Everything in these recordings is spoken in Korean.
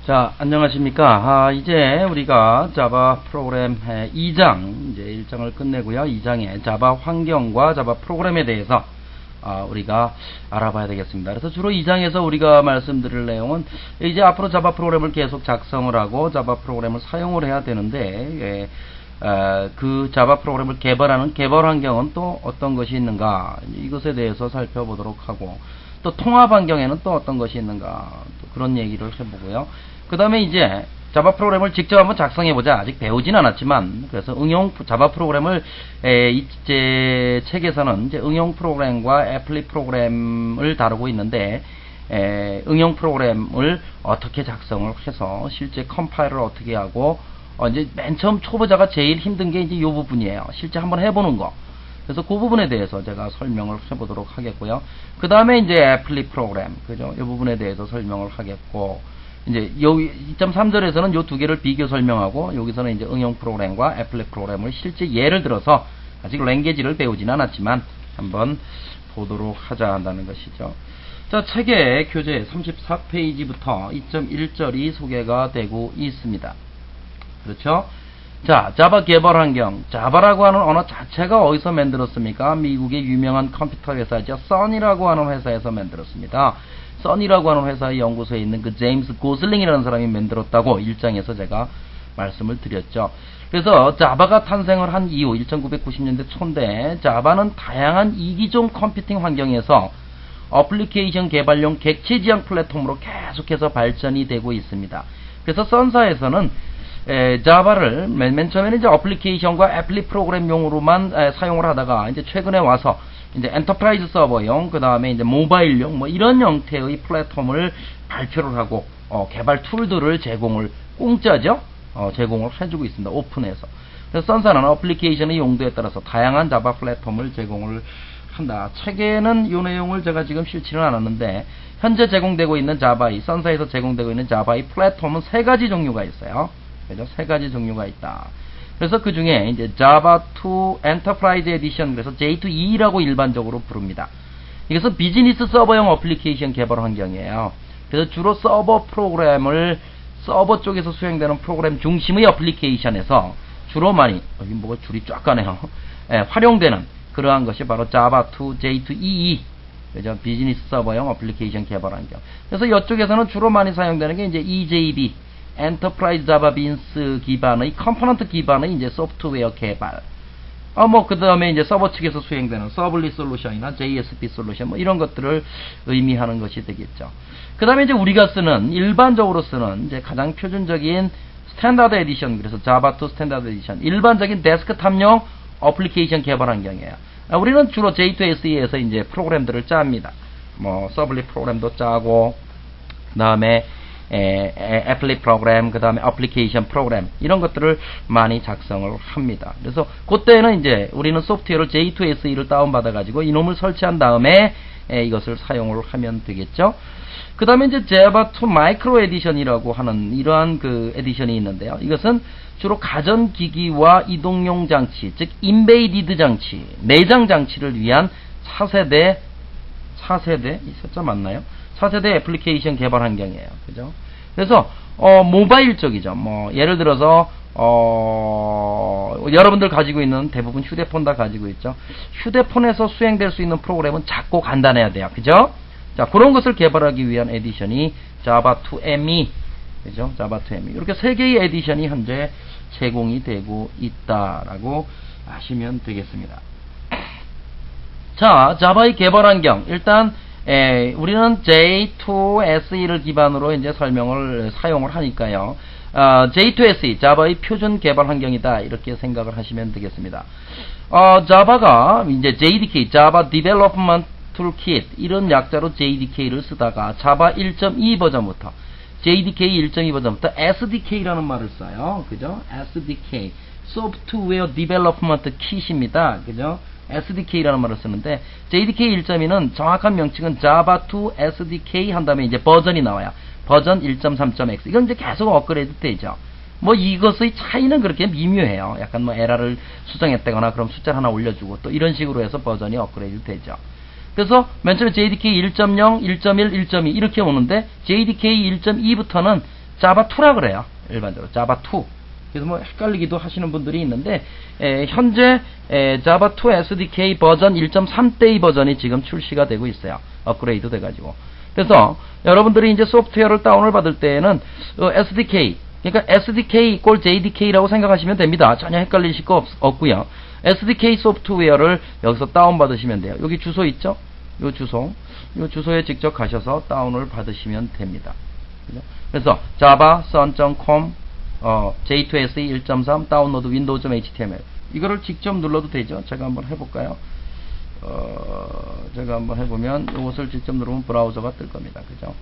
자, 안녕하십니까. 이제 우리가 자바 프로그램 2장, 이제 1장을 끝내고요. 2장의 자바 환경과 자바 프로그램에 대해서 우리가 알아봐야 되겠습니다. 그래서 주로 2장에서 우리가 말씀드릴 내용은 이제 앞으로 자바 프로그램을 계속 작성을 하고 자바 프로그램을 사용을 해야 되는데, 그 자바 프로그램을 개발하는 개발 환경은 또 어떤 것이 있는가, 이것에 대해서 살펴보도록 하고, 또 통합 환경에는 또 어떤 것이 있는가, 또 그런 얘기를 해보고요. 그 다음에 이제 자바 프로그램을 직접 한번 작성해보자. 아직 배우진 않았지만, 그래서 응용 자바 프로그램을 이제 책에서는 이제 응용 프로그램과 애플리 프로그램을 다루고 있는데, 응용 프로그램을 어떻게 작성을 해서 실제 컴파일을 어떻게 하고, 이제 맨 처음 초보자가 제일 힘든 게 이제 이 부분이에요. 실제 한번 해보는 거. 그래서 그 부분에 대해서 제가 설명을 해보도록 하겠고요. 그 다음에 이제 애플리 프로그램, 그죠? 이 부분에 대해서 설명을 하겠고, 이제 여기 2.3절에서는 요 두 개를 비교 설명하고, 여기서는 이제 응용 프로그램과 애플리 프로그램을 실제 예를 들어서, 아직 랭귀지를 배우진 않았지만 한번 보도록 하자 한다는 것이죠. 자, 책의 교재 34페이지부터 2.1절이 소개가 되고 있습니다. 그렇죠? 자, 자바 개발 환경. 자바라고 하는 언어 자체가 어디서 만들었습니까? 미국의 유명한 컴퓨터 회사죠. 써니라고 하는 회사에서 만들었습니다. 써니라고 하는 회사의 연구소에 있는 그 제임스 고슬링이라는 사람이 만들었다고 1장에서 제가 말씀을 드렸죠. 그래서 자바가 탄생을 한 이후 1990년대 초인데, 자바는 다양한 이기종 컴퓨팅 환경에서 어플리케이션 개발용 객체 지향 플랫폼으로 계속해서 발전이 되고 있습니다. 그래서 선사에서는 자바를 맨 처음에는 이제 어플리케이션과 애플리 프로그램용으로만 사용을 하다가, 이제 최근에 와서 이제 엔터프라이즈 서버용, 그 다음에 이제 모바일용, 뭐 이런 형태의 플랫폼을 발표를 하고, 개발 툴들을 제공을, 공짜죠? 제공을 해주고 있습니다. 오픈해서. 그래서 선사는 어플리케이션의 용도에 따라서 다양한 자바 플랫폼을 제공을 한다. 책에는 이 내용을 제가 지금 실지는 않았는데, 현재 제공되고 있는 자바의, 선사에서 제공되고 있는 자바의 플랫폼은 3가지 종류가 있어요. 그죠? 3가지 종류가 있다. 그래서 그 중에 이제 Java 2 Enterprise Edition, 그래서 J2E라고 일반적으로 부릅니다. 이것은 비즈니스 서버용 어플리케이션 개발 환경이에요. 그래서 주로 서버 프로그램을, 서버 쪽에서 수행되는 프로그램 중심의 어플리케이션에서 주로 많이, 여기 뭐가 줄이 쫙 가네요. 활용되는 그러한 것이 바로 Java 2 J2EE, 그죠? 비즈니스 서버용 어플리케이션 개발 환경. 그래서 이쪽에서는 주로 많이 사용되는 게 이제 EJB, 엔터프라이즈 자바 빈스 기반의 컴포넌트 기반의 이제 소프트웨어 개발. 그 다음에 이제 서버 측에서 수행되는 서블릿 솔루션이나 JSP 솔루션, 뭐 이런 것들을 의미하는 것이 되겠죠. 그 다음에 이제 우리가 쓰는, 일반적으로 쓰는 이제 가장 표준적인 스탠다드 에디션, 그래서 자바 2 스탠다드 에디션, 일반적인 데스크탑용 어플리케이션 개발 환경이에요. 우리는 주로 J2SE에서 이제 프로그램들을 짭니다. 뭐 서블릿 프로그램도 짜고, 그 다음에 애플리 프로그램, 그 다음에 어플리케이션 프로그램, 이런 것들을 많이 작성을 합니다. 그래서 그때는 이제 우리는 소프트웨어를 J2SE를 다운받아 가지고 이놈을 설치한 다음에 이것을 사용을 하면 되겠죠. 그 다음에 이제 Java 2 마이크로 에디션이라고 하는 이러한 그 에디션이 있는데요. 이것은 주로 가전기기와 이동용 장치, 즉 인베이디드 장치, 내장 장치를 위한 차세대, 이 숫자 맞나요? 4세대 애플리케이션 개발 환경이에요. 그죠? 그래서, 모바일 쪽이죠. 뭐, 예를 들어서, 여러분들 가지고 있는 대부분 휴대폰 다 가지고 있죠. 휴대폰에서 수행될 수 있는 프로그램은 작고 간단해야 돼요. 그죠? 자, 그런 것을 개발하기 위한 에디션이 Java 2ME. 그죠? Java 2ME. 이렇게 3개의 에디션이 현재 제공이 되고 있다라고 아시면 되겠습니다. 자, 자바의 개발 환경. 일단, 우리는 J2SE를 기반으로 이제 사용을 하니까요. J2SE, 자바의 표준 개발 환경이다. 이렇게 생각을 하시면 되겠습니다. 자바가 이제 JDK, Java Development Toolkit, 이런 약자로 JDK를 쓰다가 자바 1.2 버전부터, JDK 1.2 버전부터 SDK라는 말을 써요. 그죠? SDK, Software Development Kit입니다. 그죠? SDK라는 말을 쓰는데, JDK 1.2는 정확한 명칭은 Java 2 SDK 한 다음에 이제 버전이 나와요. 버전 1.3.x. 이건 이제 계속 업그레이드 되죠. 뭐 이것의 차이는 그렇게 미묘해요. 약간 뭐 에러를 수정했다거나 그럼 숫자를 하나 올려주고 또 이런 식으로 해서 버전이 업그레이드 되죠. 그래서 맨 처음에 JDK 1.0, 1.1, 1.2 이렇게 오는데 JDK 1.2부터는 자바 2라 그래요. 일반적으로 자바 2. 그래서 뭐 헷갈리기도 하시는 분들이 있는데 현재 자바 2 SDK 버전 1.3대의 버전이 지금 출시가 되고 있어요. 업그레이드 돼가지고. 그래서 여러분들이 이제 소프트웨어를 다운을 받을 때에는 SDK, 그러니까 SDK 꼴 JDK라고 생각하시면 됩니다. 전혀 헷갈리실 거 없고요. SDK 소프트웨어를 여기서 다운 받으시면 돼요. 여기 주소 있죠? 요 주소에 직접 가셔서 다운을 받으시면 됩니다. 그래서 java sun.com j2se 1.3 다운로드 windows.html 이거를 직접 눌러도 되죠. 제가 한번 해볼까요? 제가 한번 해보면 이것을 직접 누르면 브라우저가 뜰 겁니다. 그죠?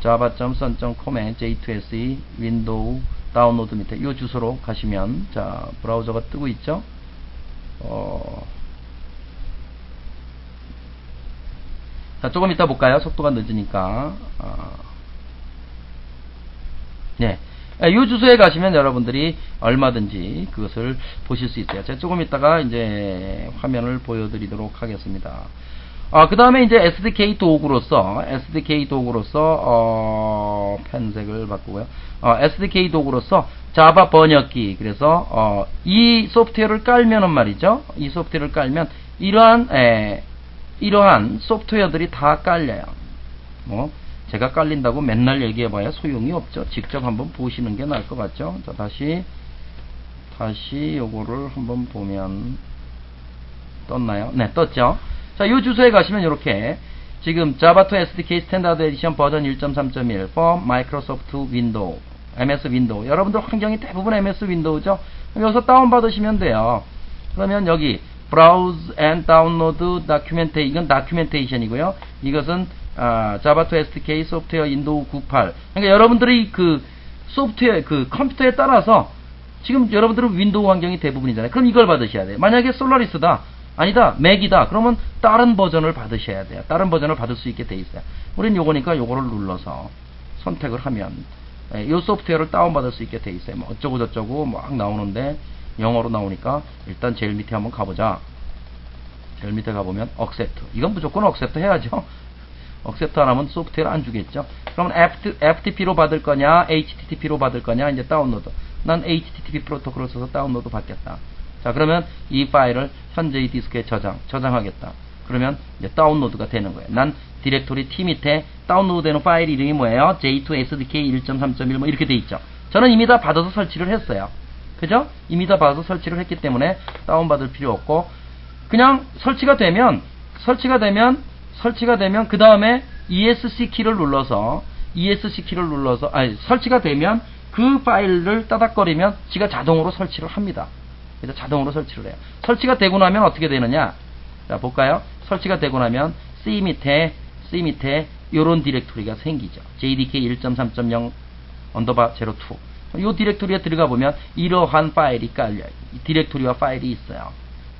java.sun.com에 j2se 윈도우 다운로드 밑에 이 주소로 가시면 자 브라우저가 뜨고 있죠. 자 조금 이따 볼까요? 속도가 늦으니까. 네. 이 주소에 가시면 여러분들이 얼마든지 그것을 보실 수 있어요. 제가 조금 있다가 이제 화면을 보여드리도록 하겠습니다. 그 다음에 이제 SDK 도구로서 펜색을 바꾸고요. SDK 도구로서 자바 번역기. 그래서 이 소프트웨어를 깔면은 말이죠. 이 소프트웨어를 깔면 이러한 소프트웨어들이 다 깔려요. 제가 깔린다고 맨날 얘기해봐야 소용이 없죠. 직접 한번 보시는 게 나을 것 같죠. 자, 다시 요거를 한번 보면 떴나요? 네, 떴죠. 자, 요 주소에 가시면 이렇게 지금 Java2 SDK 스탠다드 에디션 버전 1.3.1 for Microsoft Windows, MS 윈도우. 여러분들 환경이 대부분 MS 윈도우죠. 여기서 다운받으시면 돼요. 그러면 여기 Browse and Download Documentation, 이건 다큐멘테이션이고요. 이것은 Java2 SDK 소프트웨어 윈도우 98. 그러니까 여러분들이 그 소프트웨어 그 컴퓨터에 따라서 지금 여러분들은 윈도우 환경이 대부분이잖아요. 그럼 이걸 받으셔야 돼요. 만약에 솔라리스다, 아니다, 맥이다, 그러면 다른 버전을 받으셔야 돼요. 다른 버전을 받을 수 있게 돼 있어요. 우린 요거니까 요거를 눌러서 선택을 하면 이 소프트웨어를 다운받을 수 있게 돼 있어요. 뭐 어쩌고 저쩌고 막 나오는데 영어로 나오니까 일단 제일 밑에 한번 가보자. 제일 밑에 가보면 accept. 이건 무조건 accept 해야죠. accept 안 하면 소프트웨어 안 주겠죠. 그러면 FTP로 받을 거냐, HTTP로 받을 거냐, 이제 다운로드. 난 HTTP 프로토콜을 써서 다운로드 받겠다. 자, 그러면 이 파일을 현재의 디스크에 저장하겠다. 그러면 이제 다운로드가 되는 거예요. 난 디렉토리 T 밑에 다운로드 되는 파일 이름이 뭐예요? J2SDK 1.3.1 뭐 이렇게 돼 있죠. 저는 이미 다 받아서 설치를 했어요. 그죠? 이미 다 받아서 설치를 했기 때문에 다운받을 필요 없고, 그냥 설치가 되면 그 다음에 ESC 키를 눌러서 설치가 되면 그 파일을 따닥거리면 지가 자동으로 설치를 합니다. 그래서 자동으로 설치를 해요. 설치가 되고 나면 어떻게 되느냐? 자, 볼까요? 설치가 되고 나면 C 밑에 요런 디렉토리가 생기죠. JDK 1.3.0 02. 요 디렉토리에 들어가 보면 이러한 파일이 깔려요. 이 디렉토리와 파일이 있어요.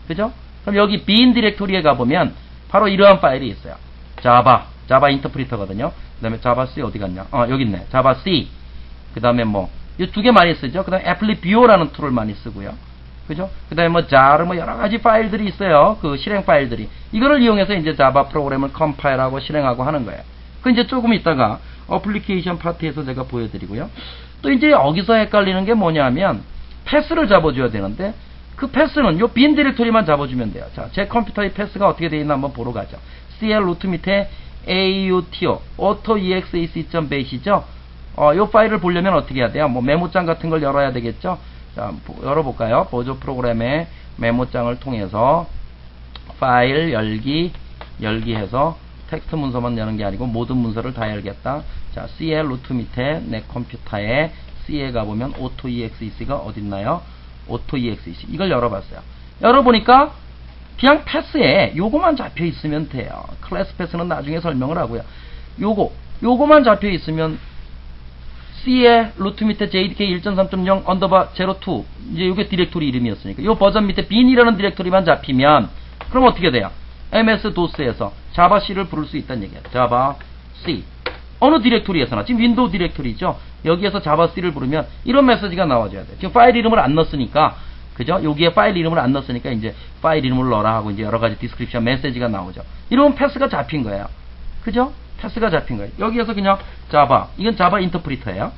그죠? 그럼 여기 bin 디렉토리에 가보면 바로 이러한 파일이 있어요. 자바 인터프리터거든요. 그 다음에 자바 C 어디 갔냐? 여기 있네. 자바 C. 그 다음에 뭐, 이 두 개 많이 쓰죠. 그 다음에 애플리비오라는 툴을 많이 쓰고요. 그죠? 그 다음에 뭐, jar, 뭐, 여러 가지 파일들이 있어요. 그 실행 파일들이. 이거를 이용해서 이제 자바 프로그램을 컴파일하고 실행하고 하는 거예요. 그 이제 조금 있다가 어플리케이션 파트에서 제가 보여드리고요. 또 이제 여기서 헷갈리는 게 뭐냐면, 패스를 잡아줘야 되는데, 그 패스는 요 빈 디렉토리만 잡아주면 돼요. 자, 제 컴퓨터의 패스가 어떻게 되어 있나 한번 보러 가죠. CL 루트 밑에 AUTO, autoexec.bat이죠. 요 파일을 보려면 어떻게 해야 돼요? 뭐 메모장 같은 걸 열어야 되겠죠. 자, 열어볼까요? 보조 프로그램의 메모장을 통해서 파일 열기 해서 텍스트 문서만 여는 게 아니고 모든 문서를 다 열겠다. 자, CL 루트 밑에 내 컴퓨터에 C에 가보면 autoexec가 어딨나요? autoexec. 이걸 열어봤어요. 열어보니까 그냥 패스에 요거만 잡혀 있으면 돼요. 클래스 패스는 나중에 설명을 하고요. 요거만 잡혀 있으면 C의 루트 밑에 JDK 1.3.0 02 이제 요게 디렉토리 이름이었으니까 요 버전 밑에 bin이라는 디렉토리만 잡히면 그럼 어떻게 돼요? MS-DOS에서 자바 C를 부를 수 있다는 얘기예요. 자바 C. 어느 디렉토리에서나 지금 윈도우 디렉토리죠. 여기에서 자바 C를 부르면 이런 메시지가 나와줘야 돼요. 지금 파일 이름을 안 넣었으니까 그죠? 여기에 파일 이름을 안 넣었으니까 이제 파일 이름을 넣어라 하고 이제 여러 가지 디스크립션 메시지가 나오죠. 이러면 패스가 잡힌 거예요. 그죠? 패스가 잡힌 거예요. 여기에서 그냥 자바, 이건 자바 인터프리터예요.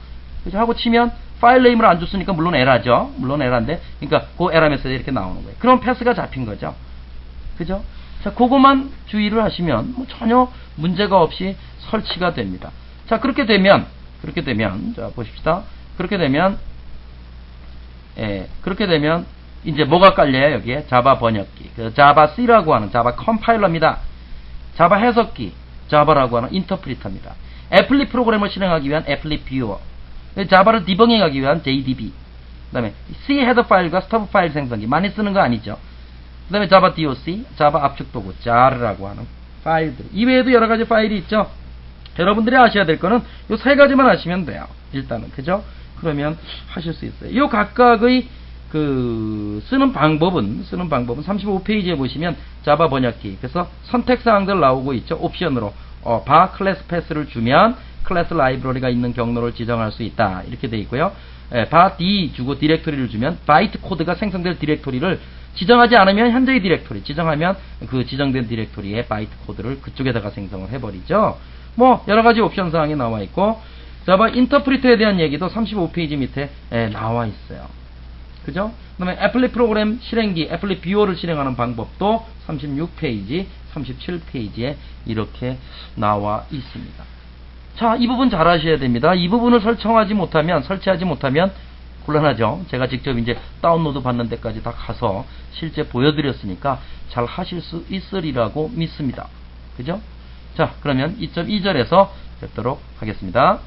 그죠? 하고 치면 파일 네임을 안 줬으니까 물론 에러죠. 물론 에러인데, 그러니까 그 에러 메시지 이렇게 나오는 거예요. 그럼 패스가 잡힌 거죠. 그죠? 자, 그것만 주의를 하시면 뭐 전혀 문제가 없이 설치가 됩니다. 자, 그렇게 되면, 자, 보십시다. 그렇게 되면, 이제 뭐가 깔려요, 여기에? 자바 번역기. 그 자바 C라고 하는 자바 컴파일러입니다. 자바 해석기, 자바라고 하는 인터프리터입니다. 애플릿 프로그램을 실행하기 위한 애플릿 뷰어. 자바를 디버깅하기 위한 JDB. 그 다음에 C 헤더 파일과 스터브 파일 생성기. 많이 쓰는 거 아니죠. 그 다음에 자바 DOC, 자바 압축 도구, 자르라고 하는 파일들. 이외에도 여러 가지 파일이 있죠. 여러분들이 아셔야 될 거는 요 세 가지만 아시면 돼요. 일단은. 그죠? 그러면 하실 수 있어요. 요 각각의 쓰는 방법은 35페이지에 보시면 자바 번역기. 그래서 선택사항들 나오고 있죠. 옵션으로. 바 클래스 패스를 주면 클래스 라이브러리가 있는 경로를 지정할 수 있다. 이렇게 돼 있고요. 바 D 주고 디렉토리를 주면 바이트 코드가 생성될 디렉토리를 지정하지 않으면 현재의 디렉토리, 지정하면 그 지정된 디렉토리의 바이트 코드를 그쪽에다가 생성을 해버리죠. 뭐 여러 가지 옵션 사항이 나와 있고, 자바 인터프리터에 대한 얘기도 35페이지 밑에 나와 있어요. 그죠? 그 다음에 애플릿 프로그램 실행기, 애플릿 뷰어를 실행하는 방법도 36페이지, 37페이지에 이렇게 나와 있습니다. 자, 이 부분 잘 하셔야 됩니다. 이 부분을 설치하지 못하면 곤란하죠. 제가 직접 이제 다운로드 받는 데까지 다 가서 실제 보여드렸으니까 잘 하실 수 있으리라고 믿습니다. 그죠? 자, 그러면 2.2절에서 뵙도록 하겠습니다.